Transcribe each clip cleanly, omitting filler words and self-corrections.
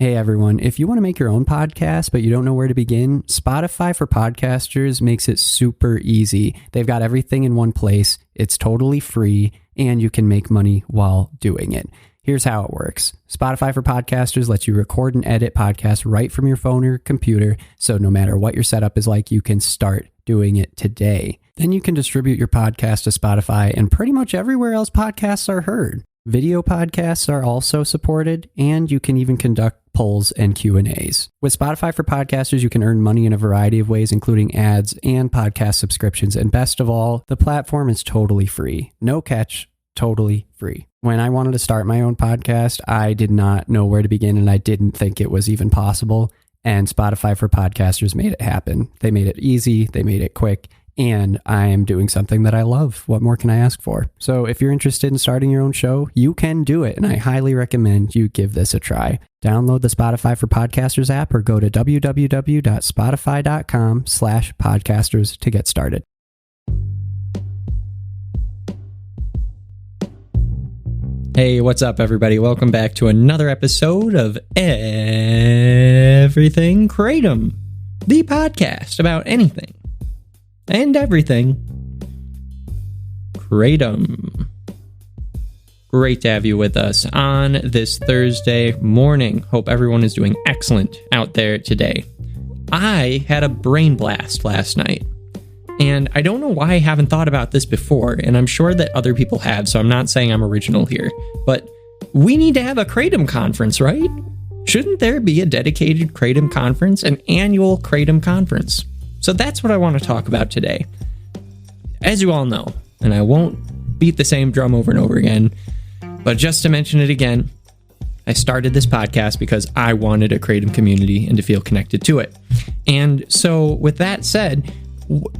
Hey everyone, if you want to make your own podcast but you don't know where to begin, Spotify for Podcasters makes it super easy. They've got everything in one place, it's totally free, and you can make money while doing it. Here's how it works. Spotify for Podcasters lets you record and edit podcasts right from your phone or computer, so no matter what your setup is like, you can start doing it today. Then you can distribute your podcast to Spotify and pretty much everywhere else podcasts are heard. Video podcasts are also supported, and you can even conduct polls and Q&As. With Spotify for Podcasters, you can earn money in a variety of ways, including ads and podcast subscriptions. And best of all, the platform is totally free. No catch, totally free. When I wanted to start my own podcast, I did not know where to begin, and I didn't think it was even possible. And Spotify for Podcasters made it happen. They made it easy, they made it quick, and I am doing something that I love. What more can I ask for? So if you're interested in starting your own show, you can do it, and I highly recommend you give this a try. Download the Spotify for Podcasters app or go to www.spotify.com/podcasters to get started. Hey, what's up, everybody? Welcome back to another episode of Everything Kratom, the podcast about anything and everything Kratom. Great to have you with us on this Thursday morning. Hope everyone is doing excellent out there today. I had a brain blast last night, and I don't know why I haven't thought about this before, and I'm sure that other people have, so I'm not saying I'm original here, but we need to have a Kratom Conference, right? Shouldn't there be a dedicated Kratom Conference, an annual Kratom Conference? So that's what I want to talk about today. As you all know, and I won't beat the same drum over and over again, but just to mention it again, I started this podcast because I wanted a Kratom community and to feel connected to it. And so with that said,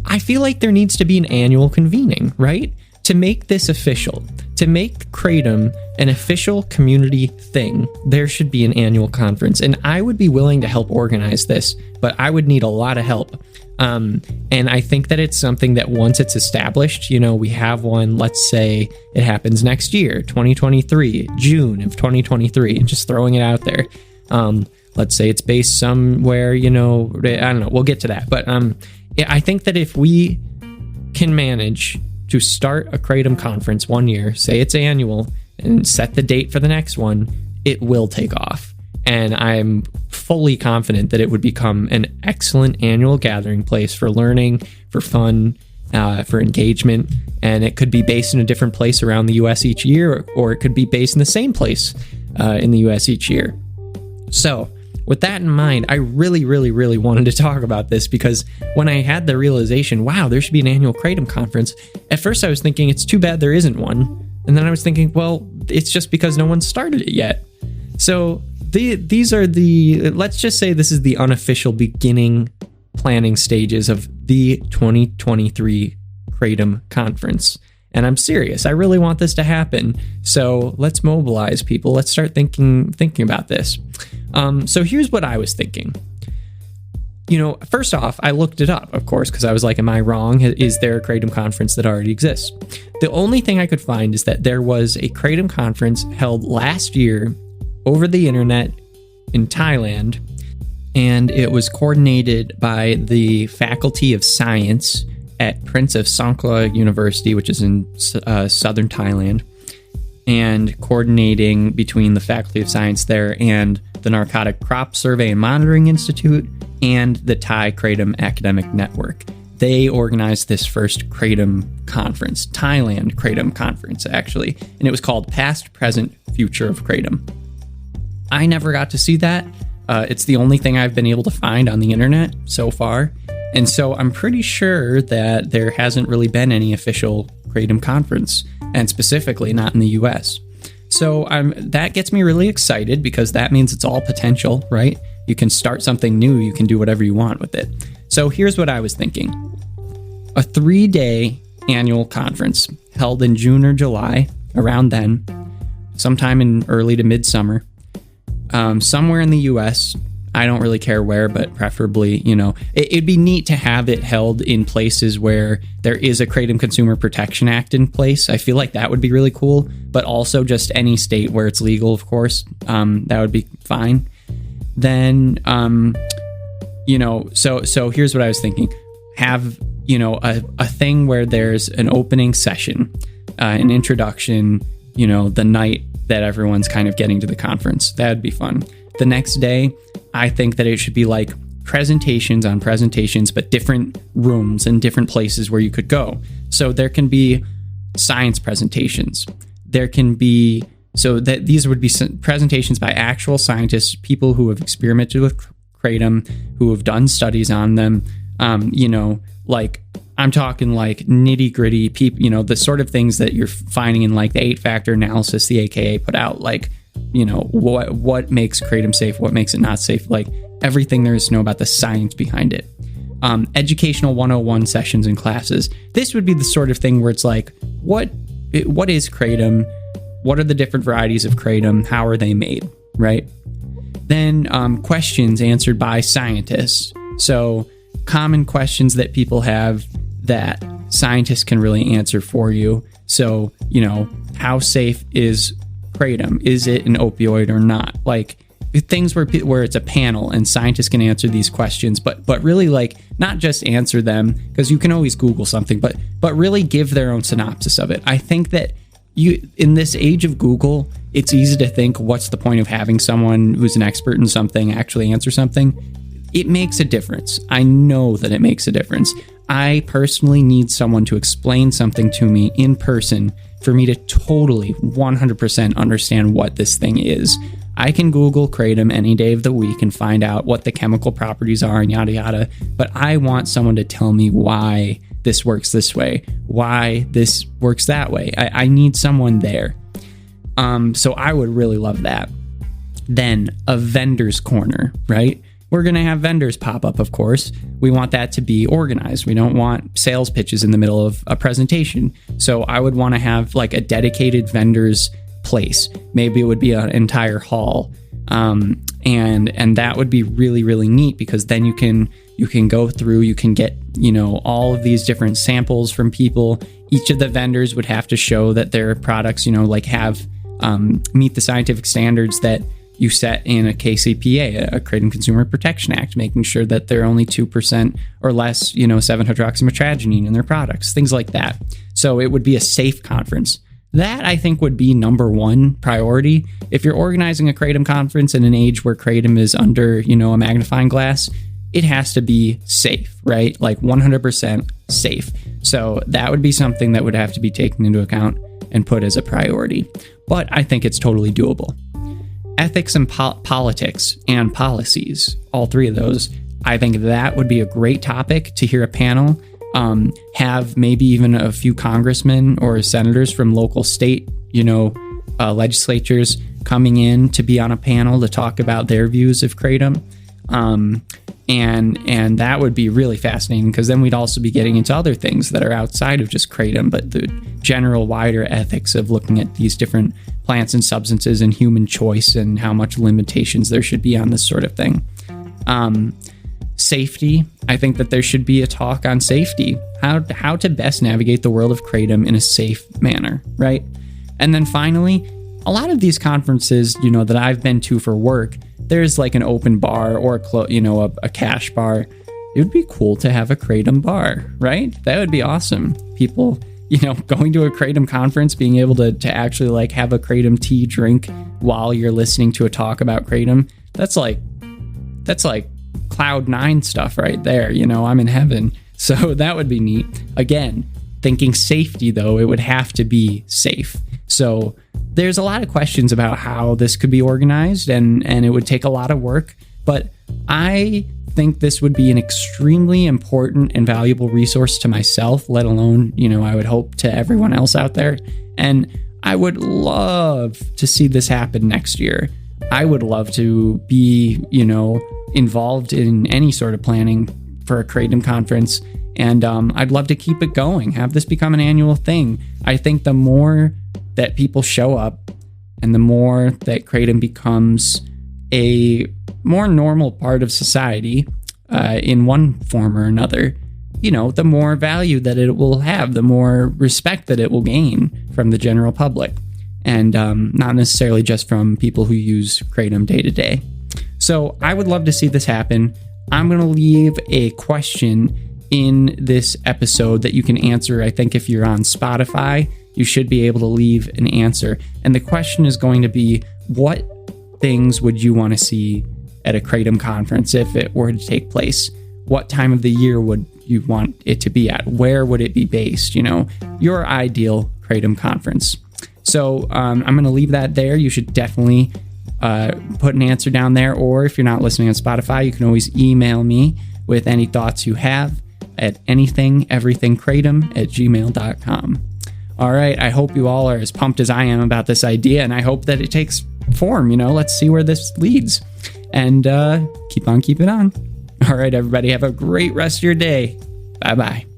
I feel like there needs to be an annual convening, right? To make this official, to make Kratom an official community thing, there should be an annual conference. And I would be willing to help organize this, but I would need a lot of help. And I think that it's something that once it's established, we have one, let's say it happens next year, 2023, June of 2023, just throwing it out there. Let's say it's based somewhere, I don't know, we'll get to that. But I think that if we can manage to start a Kratom conference one year, say it's annual, and set the date for the next one, it will take off. And I'm fully confident that it would become an excellent annual gathering place for learning, for fun, for engagement. And it could be based in a different place around the US each year, or it could be based in the same place in the US each year. So with that in mind, I really, really, really wanted to talk about this because when I had the realization, wow, there should be an annual Kratom conference, at first I was thinking it's too bad there isn't one. And then I was thinking, well, it's just because no one started it yet. So these are let's just say this is the unofficial beginning planning stages of the 2023 Kratom Conference. And I'm serious. I really want this to happen. So let's mobilize people. Let's start thinking about this. So here's what I was thinking. First off, I looked it up, of course, because I was like, am I wrong? Is there a Kratom Conference that already exists? The only thing I could find is that there was a Kratom Conference held last year over the internet in Thailand, and it was coordinated by the Faculty of Science at Prince of Songkhla University, which is in southern Thailand, and coordinating between the Faculty of Science there and the Narcotic Crop Survey and Monitoring Institute and the Thai Kratom Academic Network. They organized this first Kratom Conference, Thailand Kratom Conference, actually, and it was called Past, Present, Future of Kratom. I never got to see that. It's the only thing I've been able to find on the internet so far. And so I'm pretty sure that there hasn't really been any official Kratom conference, and specifically not in the US. So that gets me really excited because that means it's all potential, right? You can start something new. You can do whatever you want with it. So here's what I was thinking. A 3-day annual conference held in June or July, around then, sometime in early to midsummer. Somewhere in the US, I don't really care where, but preferably, it'd be neat to have it held in places where there is a Kratom Consumer Protection Act in place. I feel like that would be really cool, but also just any state where it's legal, of course, that would be fine. then, so here's what I was thinking. Have, a thing where there's an opening session, an introduction, the night that everyone's kind of getting to the conference. That'd be fun. The next day, I think that it should be like presentations on presentations, but different rooms and different places where you could go. So there can be science presentations. There can be, so that these would be presentations by actual scientists, people who have experimented with Kratom, who have done studies on them. Like I'm talking like nitty gritty people, the sort of things that you're finding in like the 8-factor analysis the AKA put out, like, what makes Kratom safe, what makes it not safe, like everything there is to know about the science behind it. Educational 101 sessions and classes. This would be the sort of thing where it's like, what is Kratom? What are the different varieties of Kratom? How are they made, right? Then questions answered by scientists. So common questions that people have that scientists can really answer for you. So, how safe is Kratom? Is it an opioid or not? Like things where it's a panel and scientists can answer these questions, but really like not just answer them, because you can always Google something, but really give their own synopsis of it. I think that in this age of Google, it's easy to think, what's the point of having someone who's an expert in something actually answer something? It makes a difference. I know that it makes a difference. I personally need someone to explain something to me in person for me to totally 100% understand what this thing is. I can Google Kratom any day of the week and find out what the chemical properties are and yada yada, but I want someone to tell me why this works this way, why this works that way. I need someone there. So I would really love that. Then a vendor's corner, right? We're going to have vendors pop up, of course. We want that to be organized. We don't want sales pitches in the middle of a presentation. So I would want to have like a dedicated vendor's place. Maybe it would be an entire hall. And that would be really, really neat, because then you can go through, you can get, all of these different samples from people. Each of the vendors would have to show that their products, have meet the scientific standards that you set in a KCPA, a Kratom Consumer Protection Act, making sure that they're only 2% or less, 7-hydroxymetragenine in their products, things like that. So it would be a safe conference. That, I think, would be number one priority. If you're organizing a Kratom conference in an age where Kratom is under, a magnifying glass, it has to be safe, right? Like 100% safe. So that would be something that would have to be taken into account and put as a priority. But I think it's totally doable. Ethics and politics and policies, all three of those, I think that would be a great topic to hear a panel. Have maybe even a few congressmen or senators from local state, legislatures coming in to be on a panel to talk about their views of Kratom. And that would be really fascinating, because then we'd also be getting into other things that are outside of just Kratom, but the general wider ethics of looking at these different plants and substances and human choice and how much limitations there should be on this sort of thing. Safety. I think that there should be a talk on safety, how to best navigate the world of Kratom in a safe manner, right? And then finally, a lot of these conferences, that I've been to for work, there's like an open bar or a cash bar. It would be cool to have a Kratom bar, right? That would be awesome. People, going to a Kratom conference, being able to actually like have a Kratom tea drink while you're listening to a talk about Kratom. That's like Cloud 9 stuff right there. I'm in heaven. So that would be neat. Again, thinking safety though, it would have to be safe. So there's a lot of questions about how this could be organized, and it would take a lot of work, but I think this would be an extremely important and valuable resource to myself, let alone, I would hope to everyone else out there. And I would love to see this happen next year. I would love to be, involved in any sort of planning for a Kratom conference. And I'd love to keep it going, have this become an annual thing. I think the more that people show up and the more that Kratom becomes a more normal part of society in one form or another, the more value that it will have, the more respect that it will gain from the general public, and not necessarily just from people who use Kratom day to day. So I would love to see this happen. I'm going to leave a question in this episode that you can answer. I think if you're on Spotify, you should be able to leave an answer. And the question is going to be, what things would you want to see at a Kratom conference if it were to take place? What time of the year would you want it to be at? Where would it be based? Your ideal Kratom conference. So I'm going to leave that there. You should definitely put an answer down there. Or if you're not listening on Spotify, you can always email me with any thoughts you have at anythingeverythingkratom@gmail.com. All right. I hope you all are as pumped as I am about this idea, and I hope that it takes form. Let's see where this leads, and keep on keeping on. All right, everybody, have a great rest of your day. Bye-bye.